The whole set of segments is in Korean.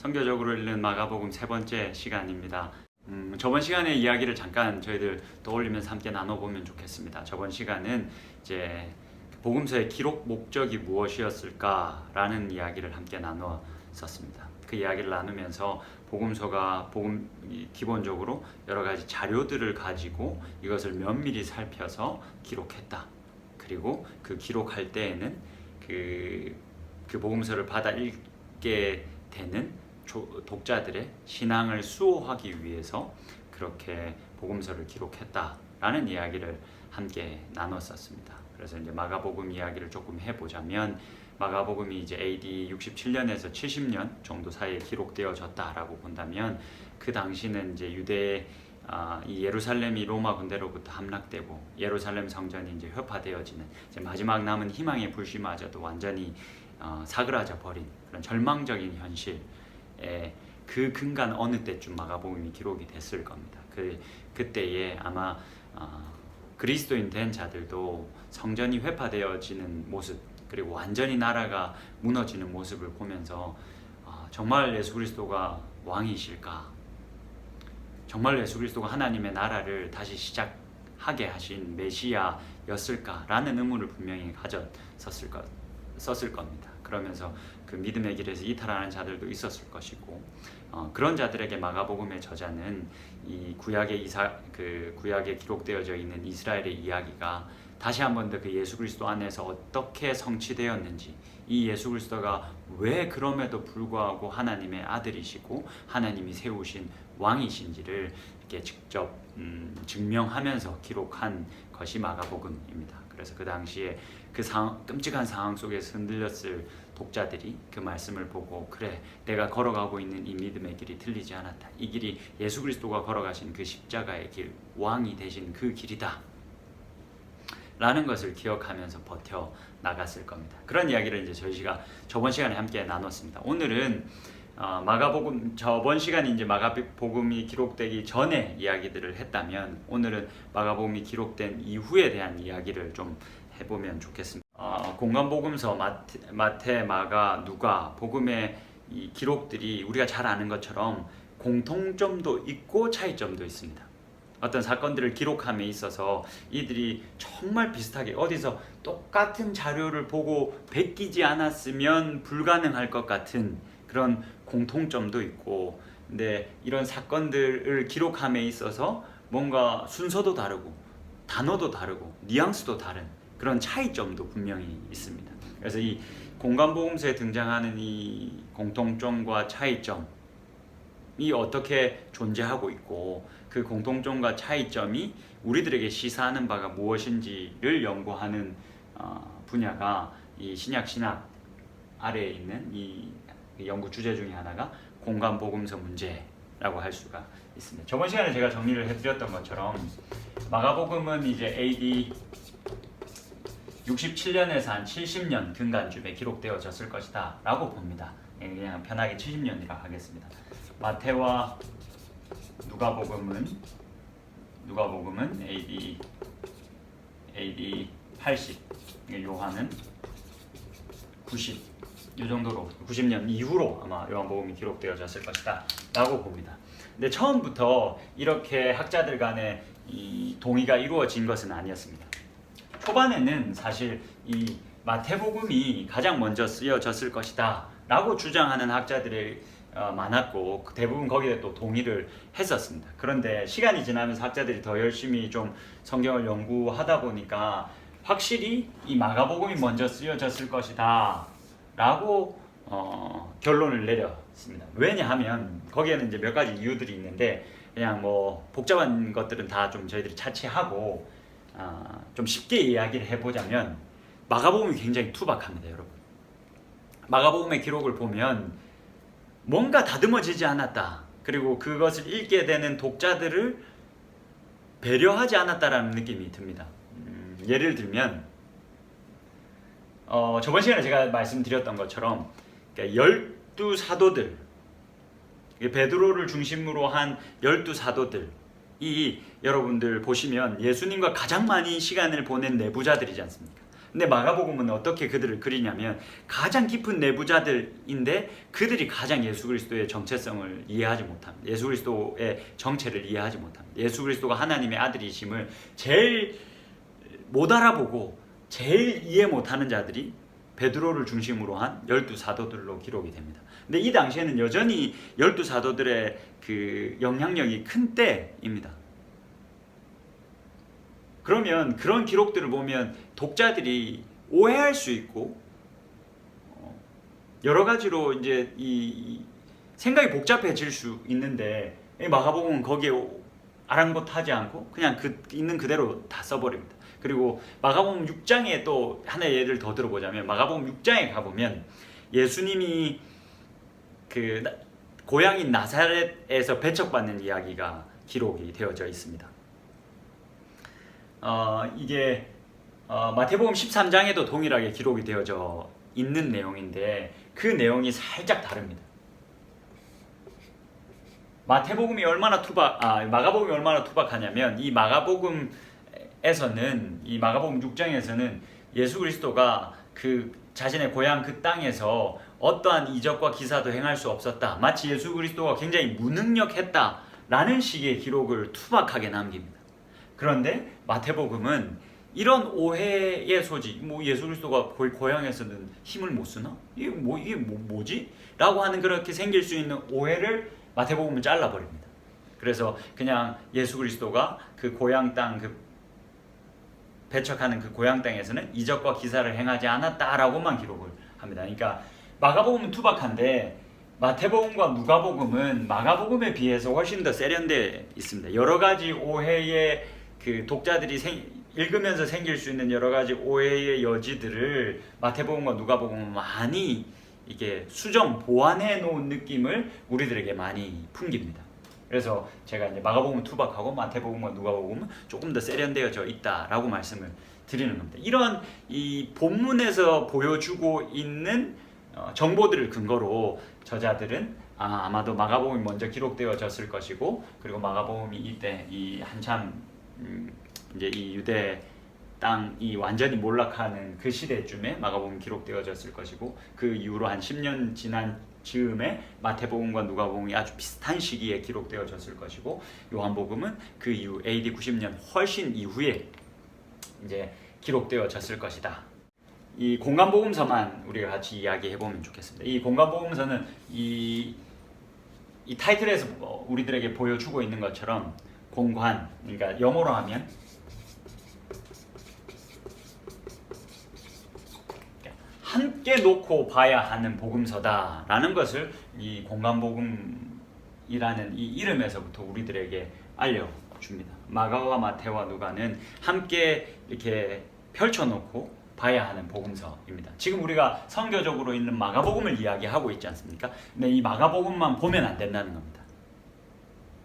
선교적으로 읽는 마가복음 세 번째 시간입니다. 저번 시간의 이야기를 잠깐 저희들 떠올리면서 함께 나눠보면 좋겠습니다. 저번 시간은 이제 복음서의 기록 목적이 무엇이었을까라는 이야기를 함께 나누었었습니다. 그 이야기를 나누면서 복음서가 기본적으로 여러 가지 자료들을 가지고 이것을 면밀히 살펴서 기록했다. 그리고 그 기록할 때에는 그 복음서를 받아 읽게 되는 독자들의 신앙을 수호하기 위해서 그렇게 복음서를 기록했다라는 이야기를 함께 나눴었습니다. 그래서 이제 마가복음 이야기를 조금 해보자면 마가복음이 이제 AD 67년에서 70년 정도 사이에 기록되어졌다라고 본다면 그 당시는 이제 이 예루살렘이 로마 군대로부터 함락되고 예루살렘 성전이 이제 회파되어지는 이제 마지막 남은 희망의 불씨마저도 완전히 사그라져 버린 그런 절망적인 현실에 그 근간 어느 때쯤 마가복음이 기록이 됐을 겁니다. 그때에 아마 그리스도인 된 자들도 성전이 회파되어지는 모습 그리고 완전히 나라가 무너지는 모습을 보면서 정말 예수 그리스도가 왕이실까? 정말 예수 그리스도가 하나님의 나라를 다시 시작하게 하신 메시아였을까라는 의문을 분명히 가졌었을 겁니다. 그러면서 그 믿음의 길에서 이탈하는 자들도 있었을 것이고 그런 자들에게 마가복음의 저자는 이 구약에 기록되어져 있는 이스라엘의 이야기가 다시 한 번 더 그 예수 그리스도 안에서 어떻게 성취되었는지 이 예수 그리스도가 왜 그럼에도 불구하고 하나님의 아들이시고 하나님이 세우신 왕이신지를 이렇게 직접 증명하면서 기록한 것이 마가복음입니다. 그래서 그 당시에 그 끔찍한 상황 속에서 흔들렸을 독자들이 그 말씀을 보고 그래 내가 걸어가고 있는 이 믿음의 길이 틀리지 않았다. 이 길이 예수 그리스도가 걸어가신 그 십자가의 길 왕이 되신 그 길이다 라는 것을 기억하면서 버텨 나갔을 겁니다. 그런 이야기를 이제 저희가 저번 시간에 함께 나눴습니다. 오늘은 마가복음 저번 시간에 이제 마가복음이 기록되기 전에 이야기들을 했다면 오늘은 마가복음이 기록된 이후에 대한 이야기를 좀 해보면 좋겠습니다. 공간복음서 마태, 마가, 누가 복음의 이 기록들이 우리가 잘 아는 것처럼 공통점도 있고 차이점도 있습니다. 어떤 사건들을 기록함에 있어서 이들이 정말 비슷하게 어디서 똑같은 자료를 보고 베끼지 않았으면 불가능할 것 같은 그런 공통점도 있고 근데 이런 사건들을 기록함에 있어서 뭔가 순서도 다르고 단어도 다르고 뉘앙스도 다른 그런 차이점도 분명히 있습니다. 그래서 이 공간복음서에 등장하는 이 공통점과 차이점이 어떻게 존재하고 있고 그 공통점과 차이점이 우리들에게 시사하는 바가 무엇인지를 연구하는 분야가 이 신약 아래에 있는 이 연구 주제 중에 하나가 공간복음서 문제라고 할 수가 있습니다. 저번 시간에 제가 정리를 해드렸던 것처럼 마가복음은 이제 AD 67년에서 한 70년 근간쯤에 기록되어졌을 것이다 라고 봅니다. 그냥 편하게 70년이라 하겠습니다. 마태와 누가복음은 AD 80, 요한은 90, 이 정도로 90년 이후로 아마 요한복음이 기록되어졌을 것이다 라고 봅니다. 근데 처음부터 이렇게 학자들 간의 이 동의가 이루어진 것은 아니었습니다. 초반에는 사실 이 마태복음이 가장 먼저 쓰여졌을 것이다 라고 주장하는 학자들이 많았고 대부분 거기에 또 동의를 했었습니다. 그런데 시간이 지나면서 학자들이 더 열심히 좀 성경을 연구하다 보니까 확실히 이 마가복음이 먼저 쓰여졌을 것이다 라고 결론을 내렸습니다. 왜냐하면 거기에는 이제 몇 가지 이유들이 있는데 그냥 뭐 복잡한 것들은 다 좀 저희들이 차치하고 좀 쉽게 이야기를 해보자면 마가복음이 굉장히 투박합니다. 여러분 마가복음의 기록을 보면 뭔가 다듬어지지 않았다. 그리고 그것을 읽게 되는 독자들을 배려하지 않았다라는 느낌이 듭니다. 예를 들면 저번 시간에 제가 말씀드렸던 것처럼 12사도들 베드로를 중심으로 한 12사도들이 여러분들 보시면 예수님과 가장 많이 시간을 보낸 내부자들이지 않습니까? 근데 마가복음은 어떻게 그들을 그리냐면 가장 깊은 내부자들인데 그들이 가장 예수 그리스도의 정체성을 이해하지 못합니다. 예수 그리스도의 정체를 이해하지 못합니다. 예수 그리스도가 하나님의 아들이심을 제일 못 알아보고 제일 이해 못하는 자들이 베드로를 중심으로 한 12사도들로 기록이 됩니다. 근데 이 당시에는 여전히 12사도들의 그 영향력이 큰 때입니다. 그러면 그런 기록들을 보면 독자들이 오해할 수 있고 여러 가지로 이제 이 생각이 복잡해질 수 있는데 마가복음은 거기에 아랑곳하지 않고 그냥 있는 그대로 다 써버립니다. 그리고 마가복음 6장에 또 하나의 예를 더 들어보자면 마가복음 6장에 가보면 예수님이 그 고향인 나사렛에서 배척받는 이야기가 기록이 되어져 있습니다. 이게 마태복음 13장에도 동일하게 기록이 되어져 있는 내용인데 그 내용이 살짝 다릅니다. 마가복음이 얼마나 투박하냐면 이 마가복음 6장에서는 예수 그리스도가 그 자신의 고향 그 땅에서 어떠한 이적과 기사도 행할 수 없었다. 마치 예수 그리스도가 굉장히 무능력했다라는 식의 기록을 투박하게 남깁니다. 그런데 마태복음은 이런 오해의 소지, 예수 그리스도가 고향에서는 힘을 못 쓰나? 이게 뭐지? 라고 하는 그렇게 생길 수 있는 오해를 마태복음은 잘라버립니다. 그래서 그냥 예수 그리스도가 그 고향 땅 배척하는 그 고향 땅에서는 이적과 기사를 행하지 않았다라고만 기록을 합니다. 그러니까 마가복음은 투박한데 마태복음과 누가복음은 마가복음에 비해서 훨씬 더 세련되어 있습니다. 여러 가지 오해의 그 독자들이 읽으면서 생길 수 있는 여러 가지 오해의 여지들을 마태복음과 누가복음은 많이 이게 수정 보완해 놓은 느낌을 우리들에게 많이 풍깁니다. 그래서 제가 이제 마가복음은 투박하고 마태복음과 누가복음은 조금 더 세련되어져 있다라고 말씀을 드리는 겁니다. 이런 이 본문에서 보여주고 있는 정보들을 근거로 저자들은 아마도 마가복음이 먼저 기록되어졌을 것이고 그리고 마가복음이 이때 이 한참 이제 이 유대 땅이 완전히 몰락하는 그 시대쯤에 마가복음이 기록되어졌을 것이고 그 이후로 한 10년 지난 즈음에 마태복음과 누가복음이 아주 비슷한 시기에 기록되어졌을 것이고 요한복음은 그 이후 AD 90년 훨씬 이후에 이제 기록되어졌을 것이다. 이 공간복음서만 우리가 같이 이야기해 보면 좋겠습니다. 이 공간복음서는 이 타이틀에서 우리들에게 보여주고 있는 것처럼 공관, 그러니까 영어로 하면 함께 놓고 봐야 하는 복음서다라는 것을 이 공간복음이라는 이 이름에서부터 우리들에게 알려줍니다. 마가와 마태와 누가는 함께 이렇게 펼쳐놓고 봐야 하는 복음서입니다. 지금 우리가 선교적으로 있는 마가복음을 이야기하고 있지 않습니까? 근데 이 마가복음만 보면 안 된다는 겁니다.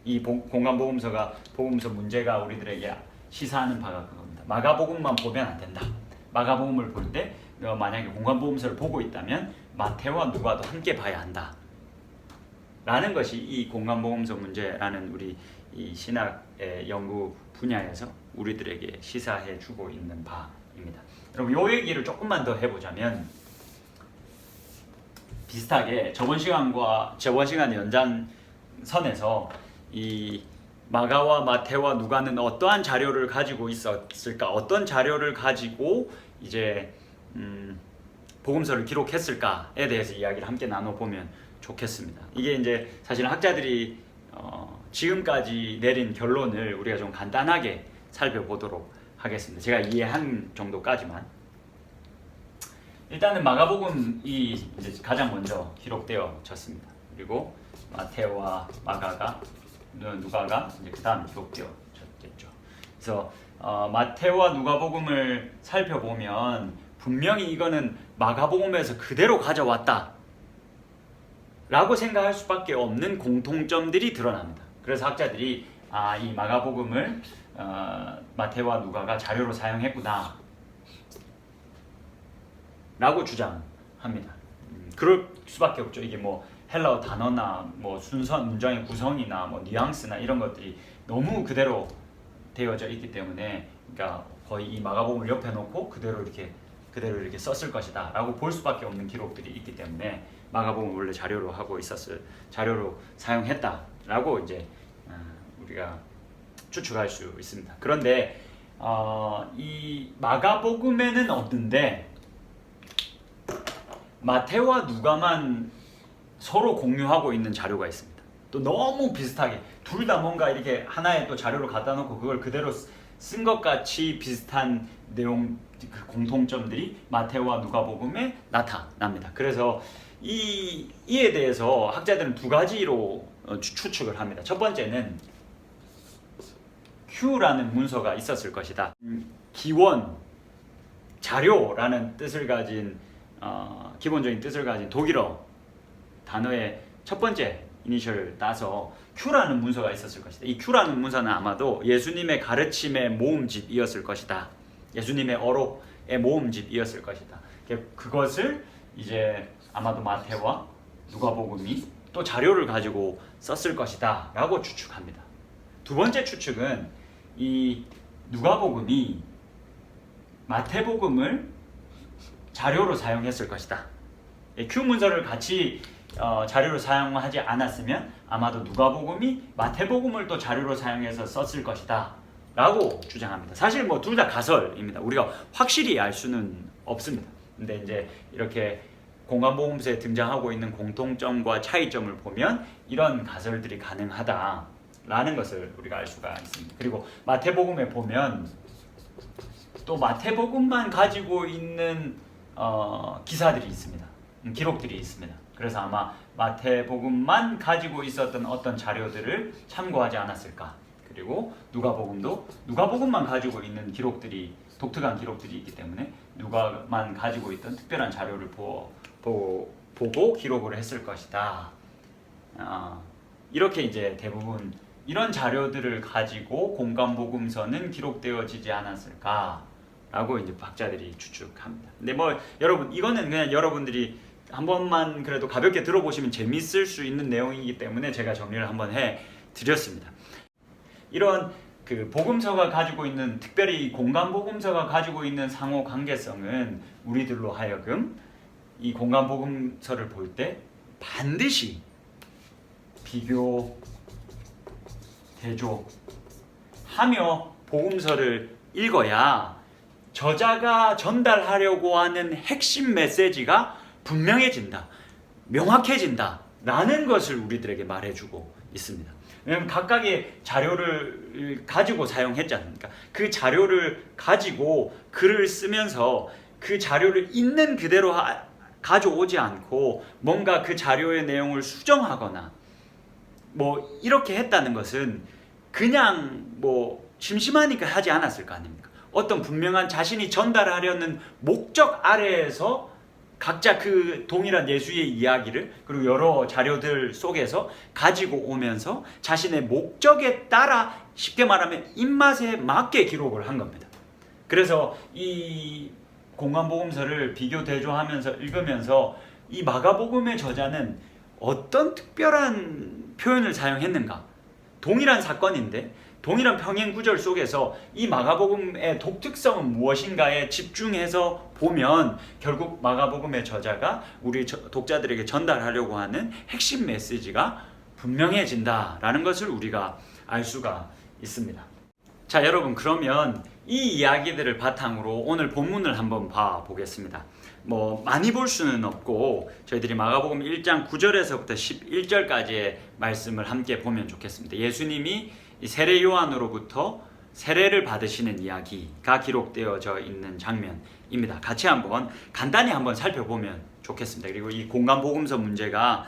이 공간복음서가 복음서 문제가 우리들에게 시사하는 바가 그겁니다. 마가복음만 보면 안 된다. 마가복음을 볼 때 만약에 공간복음서를 보고 있다면 마태와 누가도 함께 봐야 한다. 라는 것이 이 공간복음서 문제라는 우리 이 신학의 연구 분야에서 우리들에게 시사해 주고 있는 바입니다. 여러분 이 얘기를 조금만 더 해보자면 비슷하게 저번 시간의 연장선에서 이 마가와 마태와 누가는 어떠한 자료를 가지고 있었을까? 어떤 자료를 가지고 이제 복음서를 기록했을까에 대해서 이야기를 함께 나눠보면 좋겠습니다. 이게 이제 사실 학자들이 지금까지 내린 결론을 우리가 좀 간단하게 살펴보도록 하겠습니다. 제가 이해한 정도까지만. 일단은 마가복음이 이제 가장 먼저 기록되어졌습니다. 그리고 마태와 누가가 이제 그 다음 기록되어졌겠죠. 그래서 마태와 누가복음을 살펴보면 분명히 이거는 마가복음에서 그대로 가져왔다 라고 생각할 수밖에 없는 공통점들이 드러납니다. 그래서 학자들이 이 마가복음을 마태와 누가가 자료로 사용했구나 라고 주장합니다. 그럴 수밖에 없죠. 이게 뭐 헬라어 단어나 뭐 순서 문장의 구성이나 뭐 뉘앙스나 이런 것들이 너무 그대로 되어져 있기 때문에 그러니까 거의 이 마가복음을 옆에 놓고 그대로 이렇게 그대로 이렇게 썼을 것이다 라고 볼 수밖에 없는 기록들이 있기 때문에 마가복음을 원래 자료로 하고 있었을 자료로 사용했다라고 이제 우리가 추측할 수 있습니다. 그런데 이 마가복음에는 없는데 마태와 누가만 서로 공유하고 있는 자료가 있습니다. 또 너무 비슷하게 둘 다 뭔가 이렇게 하나의 또 자료로 갖다 놓고 그걸 그대로 쓴 것 같이 비슷한 내용 그 공통점들이 마태와 누가복음에 나타납니다. 그래서 이에 대해서 학자들은 두 가지로 추측을 합니다. 첫 번째는 Q라는 문서가 있었을 것이다. 기원, 자료라는 뜻을 가진 기본적인 뜻을 가진 독일어 단어의 첫 번째 이니셜을 따서 Q라는 문서가 있었을 것이다. 이 Q라는 문서는 아마도 예수님의 가르침의 모음집이었을 것이다. 예수님의 어록의 모음집이었을 것이다. 그것을 이제 아마도 마태와 누가복음이 또 자료를 가지고 썼을 것이다 라고 추측합니다. 두 번째 추측은 이 누가복음이 마태복음을 자료로 사용했을 것이다. Q 문서를 같이 자료로 사용하지 않았으면 아마도 누가복음이 마태복음을 또 자료로 사용해서 썼을 것이다 라고 주장합니다. 사실 뭐 둘 다 가설입니다. 우리가 확실히 알 수는 없습니다. 근데 이제 이렇게 공간복음서에 등장하고 있는 공통점과 차이점을 보면 이런 가설들이 가능하다라는 것을 우리가 알 수가 있습니다. 그리고 마태복음에 보면 또 마태복음만 가지고 있는 기사들이 있습니다. 기록들이 있습니다. 그래서 아마 마태복음만 가지고 있었던 어떤 자료들을 참고하지 않았을까. 그리고 누가복음도 누가복음만 가지고 있는 기록들이 독특한 기록들이 있기 때문에 누가만 가지고 있던 특별한 자료를 보고 기록을 했을 것이다. 이렇게 이제 대부분 이런 자료들을 가지고 공간복음서는 기록되어지지 않았을까라고 이제 학자들이 추측합니다. 근데 뭐 여러분 이거는 그냥 여러분들이 한 번만 그래도 가볍게 들어보시면 재밌을 수 있는 내용이기 때문에 제가 정리를 한번 해 드렸습니다. 이런 그 복음서가 가지고 있는 특별히 공간복음서가 가지고 있는 상호 관계성은 우리들로 하여금 이 공간복음서를 볼 때 반드시 비교, 대조하며 복음서를 읽어야 저자가 전달하려고 하는 핵심 메시지가 분명해진다, 명확해진다 라는 것을 우리들에게 말해주고 있습니다. 왜냐하면 각각의 자료를 가지고 사용했지 않습니까? 그 자료를 가지고 글을 쓰면서 그 자료를 있는 그대로 가져오지 않고 뭔가 그 자료의 내용을 수정하거나 뭐 이렇게 했다는 것은 그냥 뭐 심심하니까 하지 않았을 거 아닙니까? 어떤 분명한 자신이 전달하려는 목적 아래에서 각자 그 동일한 예수의 이야기를 그리고 여러 자료들 속에서 가지고 오면서 자신의 목적에 따라 쉽게 말하면 입맛에 맞게 기록을 한 겁니다. 그래서 이 공간복음서를 비교 대조하면서 읽으면서 이 마가복음의 저자는 어떤 특별한 표현을 사용했는가? 동일한 사건인데 동일한 평행 구절 속에서 이 마가복음의 독특성은 무엇인가에 집중해서 보면 결국 마가복음의 저자가 우리 독자들에게 전달하려고 하는 핵심 메시지가 분명해진다라는 것을 우리가 알 수가 있습니다. 자, 여러분, 그러면 이 이야기들을 바탕으로 오늘 본문을 한번 봐보겠습니다. 뭐 많이 볼 수는 없고 저희들이 마가복음 1장 9절에서부터 11절까지의 말씀을 함께 보면 좋겠습니다. 예수님이 세례 요한으로부터 세례를 받으시는 이야기가 기록되어져 있는 장면입니다. 같이 한번 간단히 한번 살펴보면 좋겠습니다. 그리고 이 공간복음서 문제가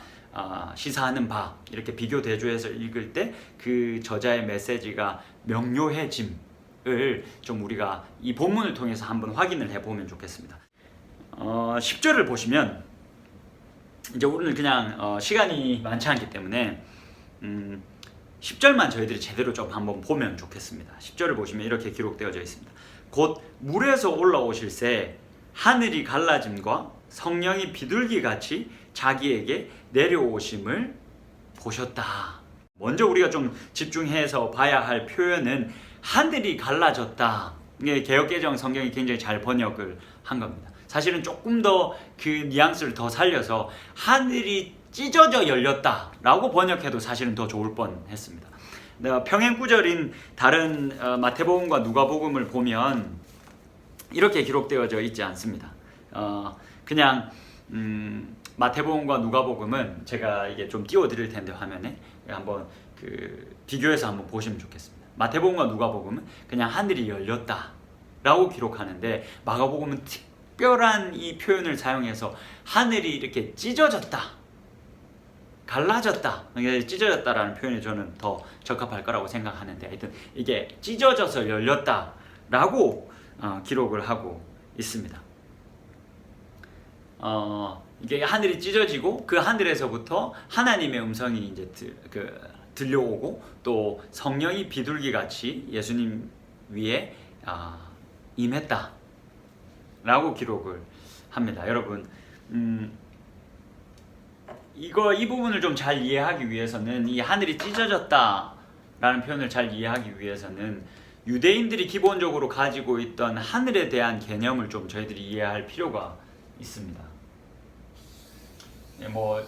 시사하는 바 이렇게 비교 대조해서 읽을 때 그 저자의 메시지가 명료해짐을 좀 우리가 이 본문을 통해서 한번 확인을 해보면 좋겠습니다. 10절을 보시면 이제 오늘 그냥 시간이 많지 않기 때문에 10절만 저희들이 제대로 좀 한번 보면 좋겠습니다. 10절을 보시면 이렇게 기록되어져 있습니다. 곧 물에서 올라오실새 하늘이 갈라짐과 성령이 비둘기같이 자기에게 내려오심을 보셨다. 먼저 우리가 좀 집중해서 봐야 할 표현은 하늘이 갈라졌다. 이게 개역개정 성경이 굉장히 잘 번역을 한 겁니다. 사실은 조금 더 그 뉘앙스를 더 살려서 하늘이 찢어져 열렸다라고 번역해도 사실은 더 좋을 뻔했습니다. 평행 구절인 다른 마태복음과 누가복음을 보면 이렇게 기록되어져 있지 않습니다. 그냥 마태복음과 누가복음은 제가 이게 좀 띄워드릴 텐데 화면에 한번 그 비교해서 한번 보시면 좋겠습니다. 마태복음과 누가복음은 그냥 하늘이 열렸다라고 기록하는데 마가복음은 특별한 이 표현을 사용해서 하늘이 이렇게 찢어졌다, 갈라졌다, 찢어졌다라는 표현이 저는 더 적합할 거라고 생각하는데, 하여튼 이게 찢어져서 열렸다라고 기록을 하고 있습니다. 이게 하늘이 찢어지고 그 하늘에서부터 하나님의 음성이 이제 들려오고 또 성령이 비둘기 같이 예수님 위에 임했다라고 기록을 합니다. 여러분, 이 부분을 좀 잘 이해하기 위해서는 이 하늘이 찢어졌다라는 표현을 잘 이해하기 위해서는 유대인들이 기본적으로 가지고 있던 하늘에 대한 개념을 좀 저희들이 이해할 필요가 있습니다. 뭐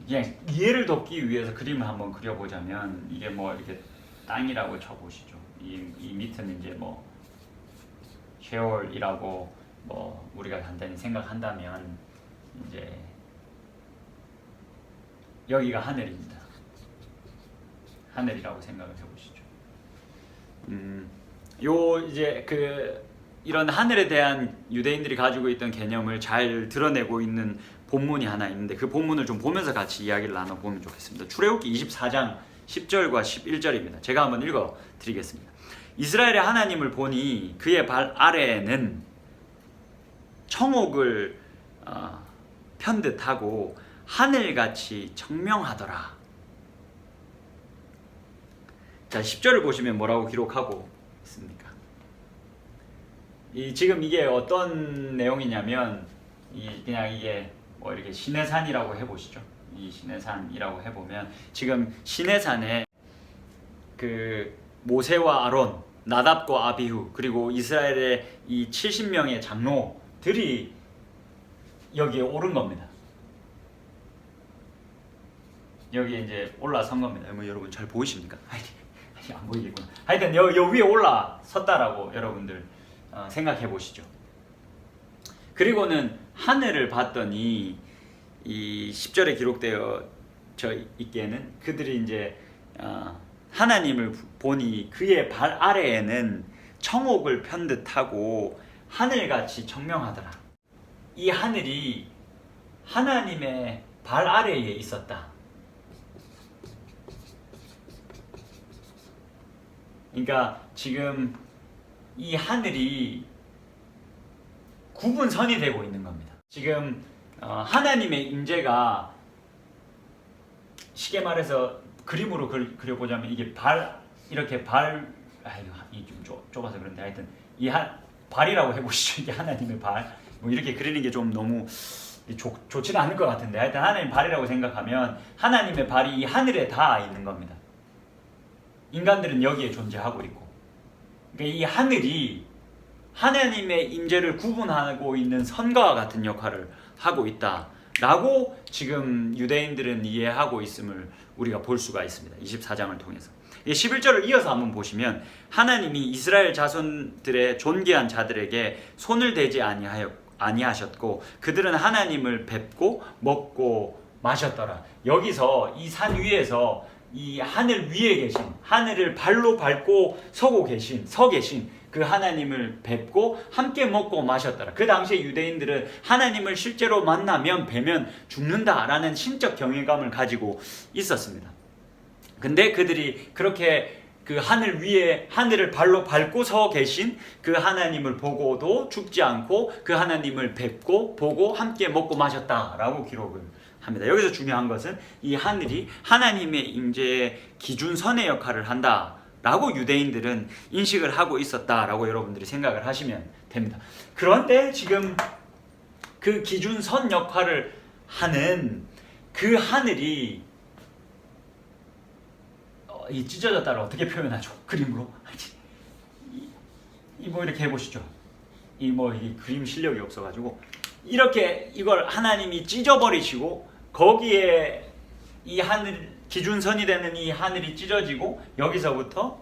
그냥 이해를 돕기 위해서 그림을 한번 그려보자면 이게 뭐 이렇게 땅이라고 쳐보시죠. 이 밑은 이제 뭐 쉐올이라고 뭐 우리가 간단히 생각한다면 이제 여기가 하늘입니다. 하늘이라고 생각을 해보시죠. 이제 이런 하늘에 대한 유대인들이 가지고 있던 개념을 잘 드러내고 있는 본문이 하나 있는데 그 본문을 좀 보면서 같이 이야기를 나눠보면 좋겠습니다. 출애굽기 24장 10절과 11절입니다. 제가 한번 읽어 드리겠습니다. 이스라엘의 하나님을 보니 그의 발 아래에는 청옥을 편듯하고 하늘같이 청명하더라. 자, 10절을 보시면 뭐라고 기록하고 있습니까? 지금 이게 어떤 내용이냐면 그냥 이게 뭐 이렇게 시내산이라고 해보시죠. 이 시내산이라고 해보면 지금 시내산에 그 모세와 아론, 나답과 아비후 그리고 이스라엘의 이 70명의 장로들이 여기에 오른 겁니다. 여기에 이제 올라선 겁니다. 뭐 여러분 잘 보이십니까? 안 보이겠구나. 하여튼 여 위에 올라섰다라고 여러분들 생각해 보시죠. 그리고는 하늘을 봤더니 이 10절에 기록되어 있기에는 그들이 이제 하나님을 보니 그의 발 아래에는 청옥을 편듯하고 하늘같이 청명하더라. 이 하늘이 하나님의 발 아래에 있었다. 그러니까 지금 이 하늘이 구분선이 되고 있는 겁니다. 지금 하나님의 임재가 쉽게 말해서 그림으로 그려보자면 이게 이렇게 이 좀 좁아서 그런데 하여튼 발이라고 해보시죠. 이게 하나님의 발. 뭐 이렇게 그리는 게 좀 너무 좋지는 않을 것 같은데 하여튼 하나님 발이라고 생각하면 하나님의 발이 이 하늘에 다 있는 겁니다. 인간들은 여기에 존재하고 있고, 그러니까 이 하늘이 하나님의 임재를 구분하고 있는 선과 같은 역할을 하고 있다라고 지금 유대인들은 이해하고 있음을 우리가 볼 수가 있습니다. 24장을 통해서. 11절을 이어서 한번 보시면 하나님이 이스라엘 자손들의 존귀한 자들에게 손을 대지 아니하셨고 그들은 하나님을 뵙고 먹고 마셨더라. 여기서 이 산 위에서 이 하늘 위에 계신, 하늘을 발로 밟고 서 계신 그 하나님을 뵙고 함께 먹고 마셨더라. 그 당시에 유대인들은 하나님을 실제로 만나면 뵈면 죽는다라는 신적 경외감을 가지고 있었습니다. 근데 그들이 그렇게 그 하늘 위에 하늘을 발로 밟고 서 계신 그 하나님을 보고도 죽지 않고 그 하나님을 뵙고 보고 함께 먹고 마셨다라고 기록을 합니다. 여기서 중요한 것은 이 하늘이 하나님의 임재의 기준선의 역할을 한다라고 유대인들은 인식을 하고 있었다라고 여러분들이 생각을 하시면 됩니다. 그런데 지금 그 기준선 역할을 하는 그 하늘이 이 찢어졌다를 어떻게 표현하죠? 그림으로 뭐 이렇게 해보시죠. 이 그림 실력이 없어가지고 이렇게 이걸 하나님이 찢어버리시고 거기에 이 하늘 기준선이 되는 이 하늘이 찢어지고 여기서부터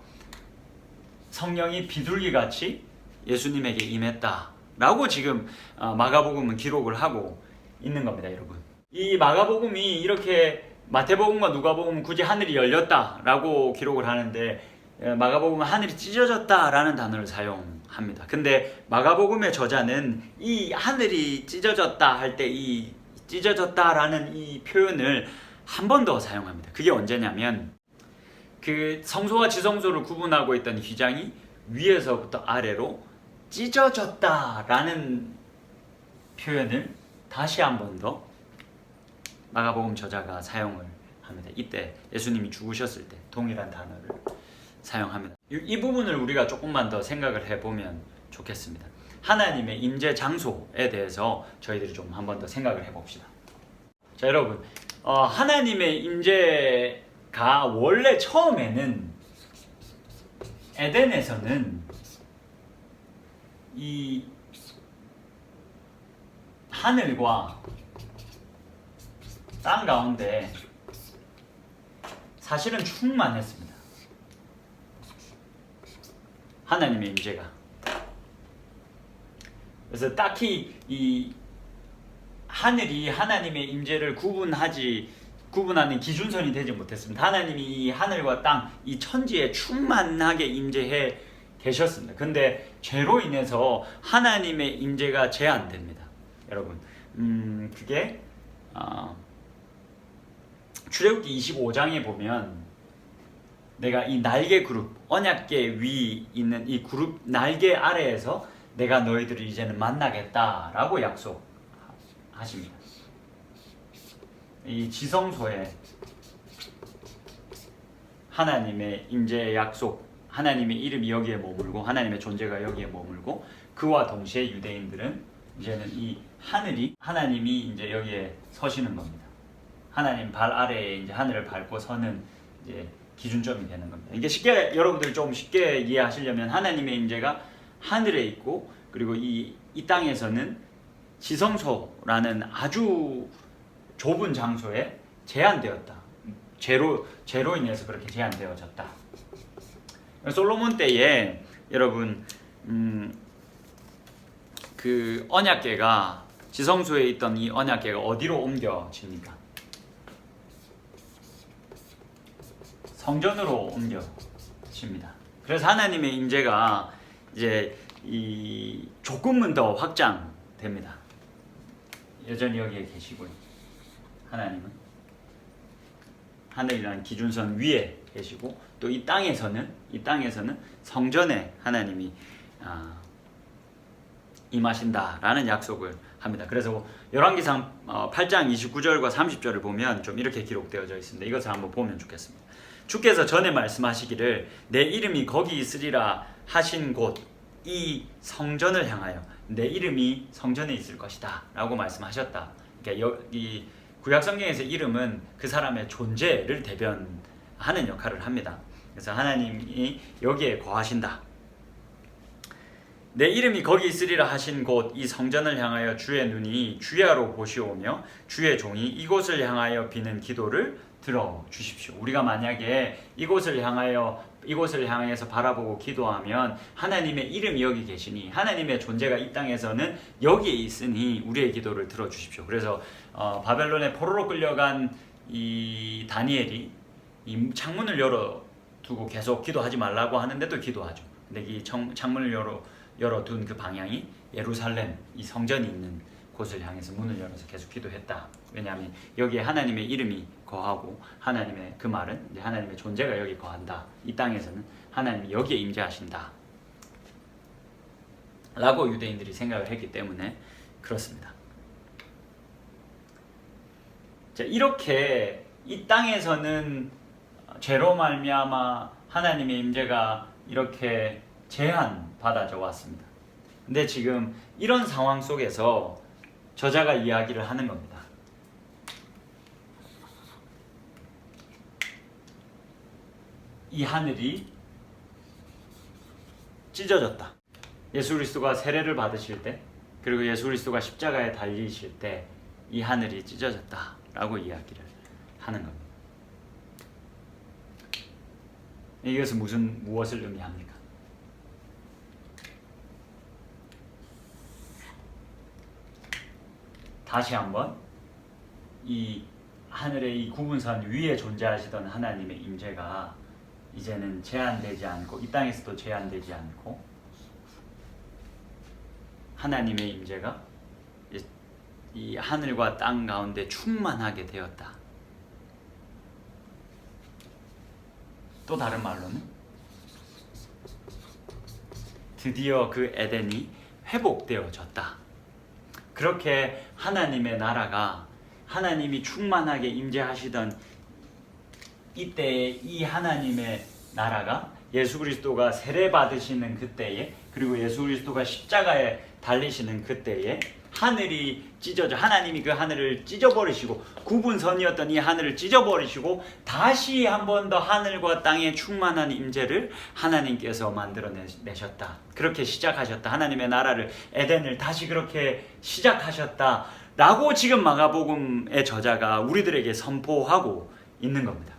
성령이 비둘기 같이 예수님에게 임했다라고 지금 마가복음은 기록을 하고 있는 겁니다, 여러분. 이 마가복음이 이렇게 마태복음과 누가복음은 굳이 하늘이 열렸다라고 기록을 하는데 마가복음은 하늘이 찢어졌다라는 단어를 사용합니다. 근데 마가복음의 저자는 이 하늘이 찢어졌다 할 때 이 찢어졌다라는 이 표현을 한 번 더 사용합니다. 그게 언제냐면 그 성소와 지성소를 구분하고 있던 휘장이 위에서부터 아래로 찢어졌다라는 표현을 다시 한 번 더 마가복음 저자가 사용을 합니다. 이때 예수님이 죽으셨을 때 동일한 단어를 사용합니다. 이 부분을 우리가 조금만 더 생각을 해보면 좋겠습니다. 하나님의 임재 장소에 대해서 저희들이 좀 한 번 더 생각을 해봅시다. 자, 여러분, 하나님의 임재가 원래 처음에는 에덴에서는 이 하늘과 땅 가운데 사실은 충만했습니다. 하나님의 임재가. 그래서 딱히 이 하늘이 하나님의 임재를 구분하는 기준선이 되지 못했습니다. 하나님이 이 하늘과 땅, 이 천지에 충만하게 임재해 계셨습니다. 근데 죄로 인해서 하나님의 임재가 제한됩니다. 여러분, 그게 출애굽기 25장에 보면 내가 이 날개 그룹, 언약궤 위 있는 이 그룹 날개 아래에서 내가 너희들을 이제는 만나겠다라고 약속하십니다. 이 지성소에 하나님의 임재의 약속, 하나님의 이름이 여기에 머물고 하나님의 존재가 여기에 머물고 그와 동시에 유대인들은 이제는 이 하나님이 이제 여기에 서시는 겁니다. 하나님 발 아래에 이제 하늘을 밟고 서는 이제 기준점이 되는 겁니다. 이게 쉽게 여러분들 좀 쉽게 이해하시려면 하나님의 임재가 하늘에 있고 그리고 이 땅에서는 지성소라는 아주 좁은 장소에 제한되었다. 죄로 인해서 그렇게 제한되어졌다. 솔로몬 때에 여러분 그 언약궤가 지성소에 있던 이 언약궤가 어디로 옮겨집니까? 성전으로 옮겨집니다. 그래서 하나님의 임재가 이제 이 조금은 더 확장됩니다. 여전히 여기에 계시고요. 하나님은 하늘이라는 기준선 위에 계시고 또 이 땅에서는 성전에 하나님이 임하신다라는 약속을 합니다. 그래서 열왕기상 8장 29절과 30절을 보면 좀 이렇게 기록되어져 있습니다. 이것을 한번 보면 좋겠습니다. 주께서 전에 말씀하시기를 내 이름이 거기 있으리라 하신 곳 이 성전을 향하여 내 이름이 성전에 있을 것이다 라고 말씀하셨다. 그러니까 이 구약 성경에서 이름은 그 사람의 존재를 대변하는 역할을 합니다. 그래서 하나님이 여기에 거하신다. 내 이름이 거기 있으리라 하신 곳 이 성전을 향하여 주의 눈이 주야로 보시오며 주의 종이 이곳을 향하여 비는 기도를 들어주십시오. 우리가 만약에 이곳을 향해서 바라보고 기도하면 하나님의 이름이 여기 계시니 하나님의 존재가 이 땅에서는 여기에 있으니 우리의 기도를 들어주십시오. 그래서 바벨론에 포로로 끌려간 이 다니엘이 이 창문을 열어두고 계속 기도하지 말라고 하는데도 기도하죠. 근데 이 창문을 열어둔 그 방향이 예루살렘 이 성전이 있는 곳을 향해서 문을 열어서 계속 기도했다. 왜냐하면 여기에 하나님의 이름이 거하고 하나님의 그 말은 이제 하나님의 존재가 여기 거한다. 이 땅에서는 하나님이 여기에 임재하신다. 라고 유대인들이 생각을 했기 때문에 그렇습니다. 자, 이렇게 이 땅에서는 죄로 말미암아 하나님의 임재가 이렇게 제한받아져 왔습니다. 근데 지금 이런 상황 속에서 저자가 이야기를 하는 겁니다. 이 하늘이 찢어졌다. 예수 그리스도가 세례를 받으실 때, 그리고 예수 그리스도가 십자가에 달리실 때 이 하늘이 찢어졌다라고 이야기를 하는 겁니다. 이것은 무엇을 의미합니까? 다시 한번 이 하늘의 이 구분선 위에 존재하시던 하나님의 임재가 이제는 제한되지 않고 이 땅에서도 제한되지 않고 하나님의 임재가 이 하늘과 땅 가운데 충만하게 되었다. 또 다른 말로는 드디어 그 에덴이 회복되어졌다. 그렇게 하나님의 나라가 하나님이 충만하게 임재하시던 이때에 이 하나님의 나라가 예수 그리스도가 세례 받으시는 그때에, 그리고 예수 그리스도가 십자가에 달리시는 그때에 하늘이 찢어져, 하나님이 그 하늘을 찢어버리시고 구분선이었던 이 하늘을 찢어버리시고 다시 한 번 더 하늘과 땅의 충만한 임재를 하나님께서 만들어내셨다. 그렇게 시작하셨다. 하나님의 나라를, 에덴을 다시 그렇게 시작하셨다 라고 지금 마가복음의 저자가 우리들에게 선포하고 있는 겁니다.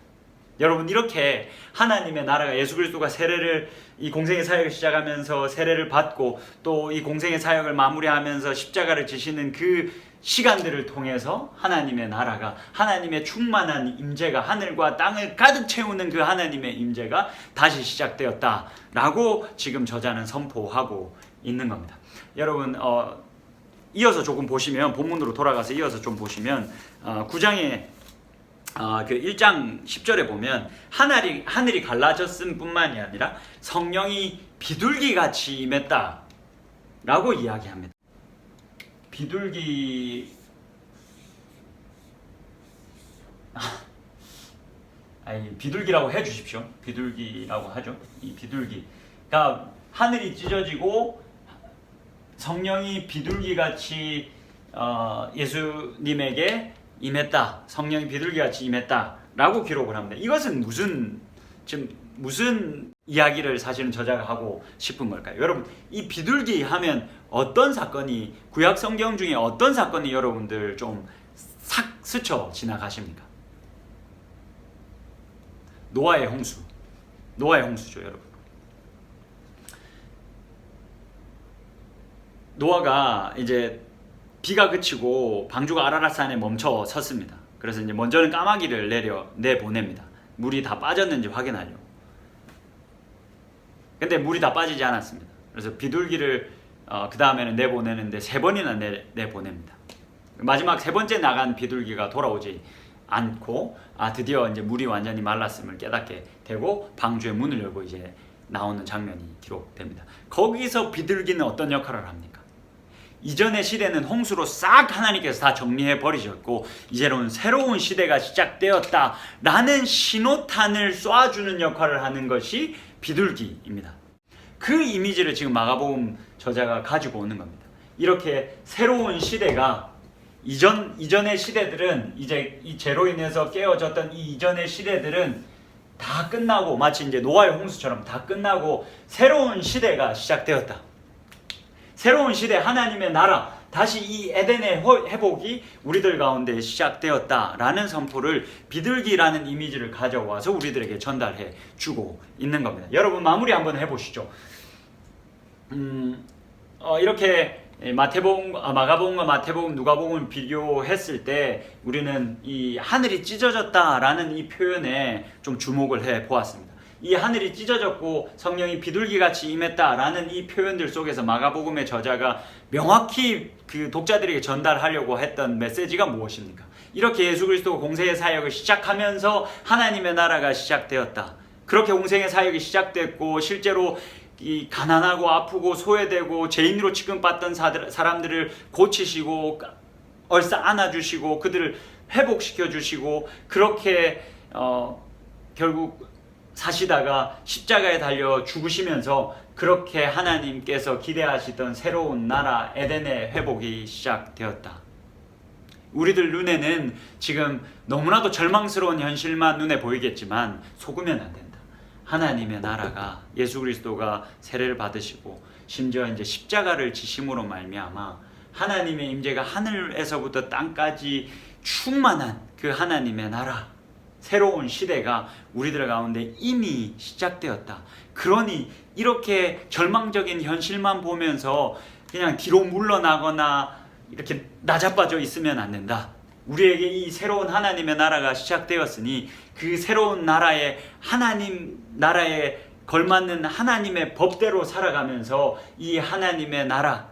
여러분, 이렇게 하나님의 나라가 예수 그리스도가 세례를, 이 공생의 사역을 시작하면서 세례를 받고 또 이 공생의 사역을 마무리하면서 십자가를 지시는 그 시간들을 통해서 하나님의 나라가, 하나님의 충만한 임재가, 하늘과 땅을 가득 채우는 그 하나님의 임재가 다시 시작되었다라고 지금 저자는 선포하고 있는 겁니다. 여러분, 이어서 조금 보시면, 본문으로 돌아가서 이어서 좀 보시면 9장에 그 1장 10절에 보면 하늘이 갈라졌음 뿐만이 아니라 성령이 비둘기같이 임했다 라고 이야기합니다. 비둘기라고 해주십시오. 비둘기라고 하죠. 이 비둘기가 하늘이 찢어지고 성령이 비둘기같이 예수님에게 임했다. 성령이 비둘기같이 임했다라고 기록을 합니다. 이것은 무슨 이야기를 사실은 저자가 하고 싶은 걸까요? 여러분, 이 비둘기 하면 어떤 사건이, 구약 성경 중에 어떤 사건이 여러분들 좀 싹 스쳐 지나가십니까? 노아의 홍수죠, 여러분. 노아가 이제 비가 그치고 방주가 아라랏산에 멈춰 섰습니다. 그래서 이제 먼저는 까마귀를 내보냅니다. 물이 다 빠졌는지 확인하려고. 근데 물이 다 빠지지 않았습니다. 그래서 비둘기를 그 다음에는 내보내는데 3번이나 내보냅니다. 마지막 3번째 나간 비둘기가 돌아오지 않고 드디어 이제 물이 완전히 말랐음을 깨닫게 되고 방주의 문을 열고 이제 나오는 장면이 기록됩니다. 거기서 비둘기는 어떤 역할을 합니까? 이전의 시대는 홍수로 싹 하나님께서 다 정리해 버리셨고 이제는 새로운 시대가 시작되었다라는 신호탄을 쏴주는 역할을 하는 것이 비둘기입니다. 그 이미지를 지금 마가복음 저자가 가지고 오는 겁니다. 이렇게 새로운 시대가 이전의 시대들은 이제 이 죄로 인해서 깨어졌던 이 이전의 시대들은 다 끝나고 마치 이제 노아의 홍수처럼 다 끝나고 새로운 시대가 시작되었다. 새로운 시대, 하나님의 나라, 다시 이 에덴의 회복이 우리들 가운데 시작되었다라는 선포를 비둘기라는 이미지를 가져와서 우리들에게 전달해 주고 있는 겁니다. 여러분, 마무리 한번 해보시죠. 이렇게 마가복음과 마태복음, 누가복음을 비교했을 때 우리는 이 하늘이 찢어졌다라는 이 표현에 좀 주목을 해 보았습니다. 이 하늘이 찢어졌고 성령이 비둘기같이 임했다라는 이 표현들 속에서 마가복음의 저자가 명확히 그 독자들에게 전달하려고 했던 메시지가 무엇입니까? 이렇게 예수 그리스도가 공생의 사역을 시작하면서 하나님의 나라가 시작되었다. 그렇게 공생의 사역이 시작됐고 실제로 이 가난하고 아프고 소외되고 죄인으로 취급받던 사람들을 고치시고 얼싸 안아주시고 그들을 회복시켜 주시고 그렇게 결국 사시다가 십자가에 달려 죽으시면서 그렇게 하나님께서 기대하시던 새로운 나라 에덴의 회복이 시작되었다. 우리들 눈에는 지금 너무나도 절망스러운 현실만 눈에 보이겠지만 속으면 안 된다. 하나님의 나라가 예수 그리스도가 세례를 받으시고 심지어 이제 십자가를 지심으로 말미암아 하나님의 임재가 하늘에서부터 땅까지 충만한 그 하나님의 나라, 새로운 시대가 우리들 가운데 이미 시작되었다. 그러니 이렇게 절망적인 현실만 보면서 그냥 뒤로 물러나거나 이렇게 나자빠져 있으면 안 된다. 우리에게 이 새로운 하나님의 나라가 시작되었으니 그 새로운 나라의 하나님 나라에 걸맞는 하나님의 법대로 살아가면서 이 하나님의 나라,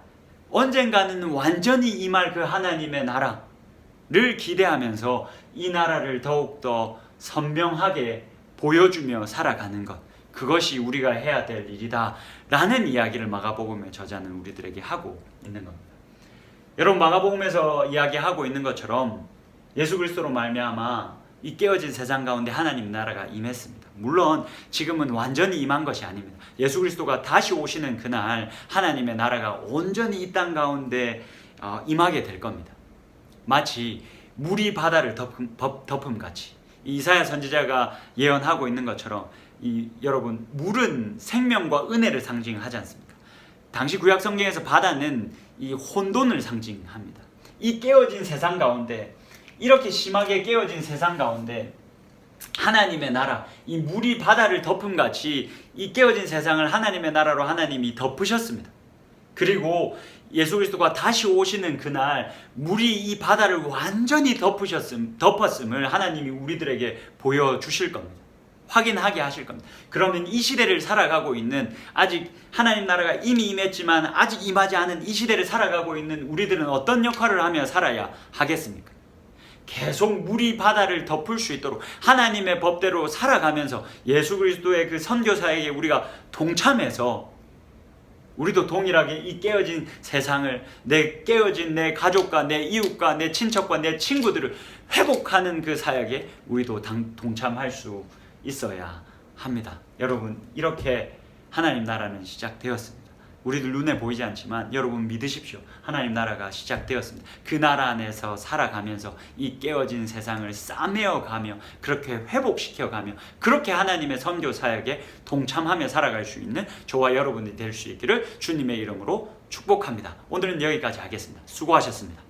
언젠가는 완전히 임할 그 하나님의 나라를 기대하면서 이 나라를 더욱더 선명하게 보여주며 살아가는 것, 그것이 우리가 해야 될 일이다 라는 이야기를 마가복음의 저자는 우리들에게 하고 있는 겁니다. 여러분, 마가복음에서 이야기하고 있는 것처럼 예수 그리스도로 말미암아 이 깨어진 세상 가운데 하나님 나라가 임했습니다. 물론 지금은 완전히 임한 것이 아닙니다. 예수 그리스도가 다시 오시는 그날 하나님의 나라가 온전히 이 땅 가운데 임하게 될 겁니다. 마치 물이 바다를 덮음 같이 이사야 선지자가 예언하고 있는 것처럼 여러분, 물은 생명과 은혜를 상징하지 않습니까? 당시 구약 성경에서 바다는 이 혼돈을 상징합니다. 이 깨어진 세상 가운데, 이렇게 심하게 깨어진 세상 가운데 하나님의 나라, 이 물이 바다를 덮음 같이 이 깨어진 세상을 하나님의 나라로 하나님이 덮으셨습니다. 그리고 예수 그리스도가 다시 오시는 그날 물이 이 바다를 완전히 덮었음을 하나님이 우리들에게 보여주실 겁니다. 확인하게 하실 겁니다. 그러면 이 시대를 살아가고 있는, 아직 하나님 나라가 이미 임했지만 아직 임하지 않은 이 시대를 살아가고 있는 우리들은 어떤 역할을 하며 살아야 하겠습니까? 계속 물이 바다를 덮을 수 있도록 하나님의 법대로 살아가면서 예수 그리스도의 그 선교사에게 우리가 동참해서 우리도 동일하게 이 깨어진 세상을, 깨어진 내 가족과 내 이웃과 내 친척과 내 친구들을 회복하는 그 사역에 우리도 동참할 수 있어야 합니다. 여러분, 이렇게 하나님 나라는 시작되었습니다. 우리들 눈에 보이지 않지만 여러분 믿으십시오. 하나님 나라가 시작되었습니다. 그 나라 안에서 살아가면서 이 깨어진 세상을 싸매어가며 그렇게 회복시켜가며 그렇게 하나님의 선교 사역에 동참하며 살아갈 수 있는 저와 여러분이 될 수 있기를 주님의 이름으로 축복합니다. 오늘은 여기까지 하겠습니다. 수고하셨습니다.